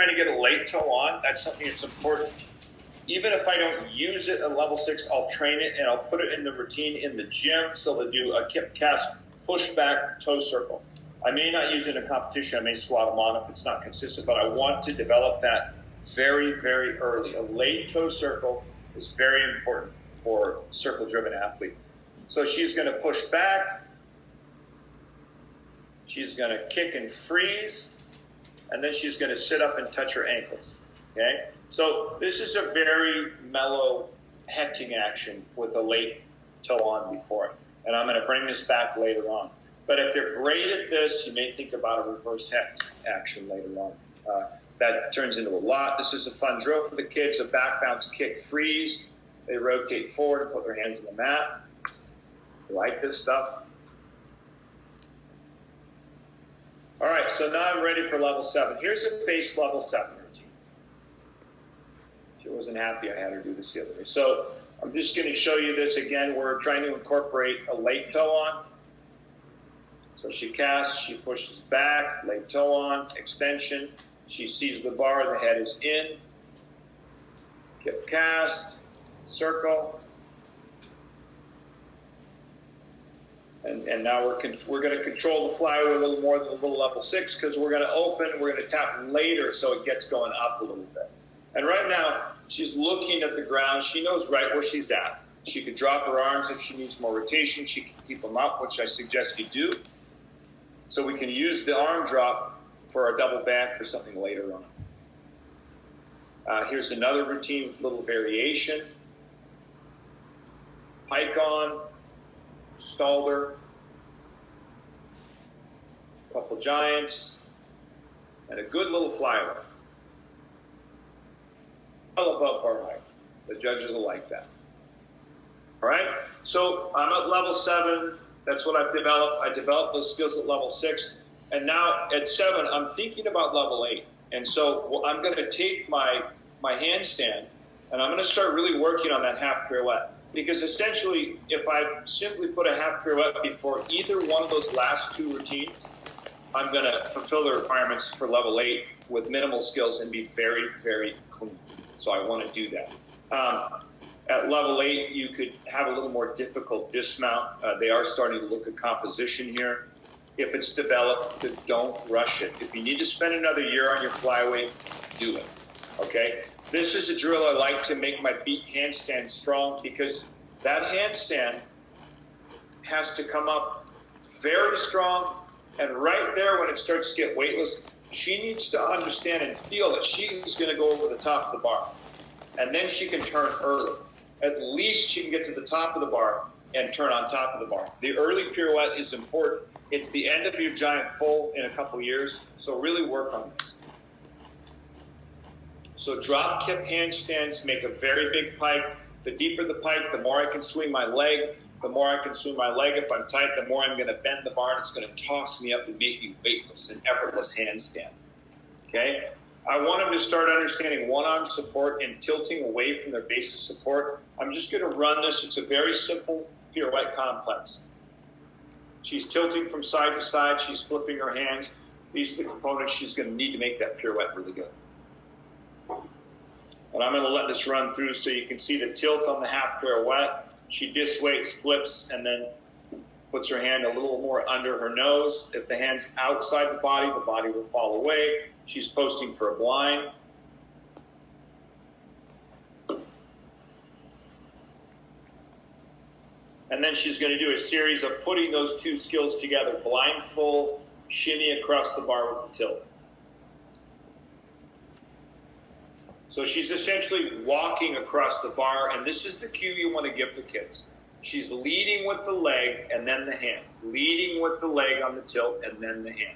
trying to get a late toe on, that's something that's important. Even if I don't use it at level 6, I'll train it and I'll put it in the routine in the gym. So they'll do a kip cast, push back, toe circle. I may not use it in a competition. I may squat them on if it's not consistent, but I want to develop that very, very early. A late toe circle is very important for circle-driven athlete. So she's going to push back. She's going to kick and freeze. And then she's going to sit up and touch her ankles. Okay? So this is a very mellow hecting action with a late toe on before it. And I'm going to bring this back later on. But if you're great at this, you may think about a reverse hecht action later on. That turns into a lot. This is a fun drill for the kids. A back bounce kick freeze. They rotate forward and put their hands on the mat. You like this stuff? All right, so now I'm ready for level 7. Here's a base level 7 routine. She wasn't happy I had her do this the other day. So I'm just going to show you this again. We're trying to incorporate a late toe on. So she casts, she pushes back, late toe on, extension. She sees the bar, the head is in. Kip cast, circle. And now we're going to control the flyway a little more than a little level 6 because we're going to open, we're going to tap later so it gets going up a little bit. And right now, she's looking at the ground. She knows right where she's at. She could drop her arms if she needs more rotation. She can keep them up, which I suggest you do. So we can use the arm drop for a double back or something later on. Here's another routine, little variation. Pike on, Stalder, couple giants, and a good little flyway. Well above bar height. The judges will like that. All right, so I'm at level 7. That's what I've developed. I developed those skills at level 6. And now at 7, I'm thinking about level 8. And so I'm going to take my handstand, and I'm going to start really working on that half pirouette. Because essentially, if I simply put a half pirouette before either one of those last 2 routines, I'm going to fulfill the requirements for level 8 with minimal skills and be very, very clean. So I want to do that. At level 8, you could have a little more difficult dismount. They are starting to look at composition here. If it's developed, don't rush it. If you need to spend another year on your flyweight, do it. Okay? This is a drill I like to make my beat handstand strong because that handstand has to come up very strong. And right there, when it starts to get weightless, she needs to understand and feel that she's going to go over the top of the bar. And then she can turn early. At least she can get to the top of the bar and turn on top of the bar. The early pirouette is important. It's the end of your giant full in a couple years, so really work on this. So drop kip handstands make a very big pike. The deeper the pike, the more I can swing my leg. The more I can swing my leg if I'm tight, the more I'm going to bend the bar, and it's going to toss me up and make me weightless and effortless handstand. Okay? I want them to start understanding one-arm support and tilting away from their base of support. I'm just going to run this. It's a very simple pirouette complex. She's tilting from side to side. She's flipping her hands. These are the components she's going to need to make that pirouette really good. And I'm going to let this run through so you can see the tilt on the half pirouette. She disweights, flips, and then puts her hand a little more under her nose. If the hand's outside the body will fall away. She's posting for a blind. And then she's going to do a series of putting those 2 skills together, blind full, shimmy across the bar with the tilt. So she's essentially walking across the bar, and this is the cue you want to give the kids. She's leading with the leg and then the hand. Leading with the leg on the tilt and then the hand.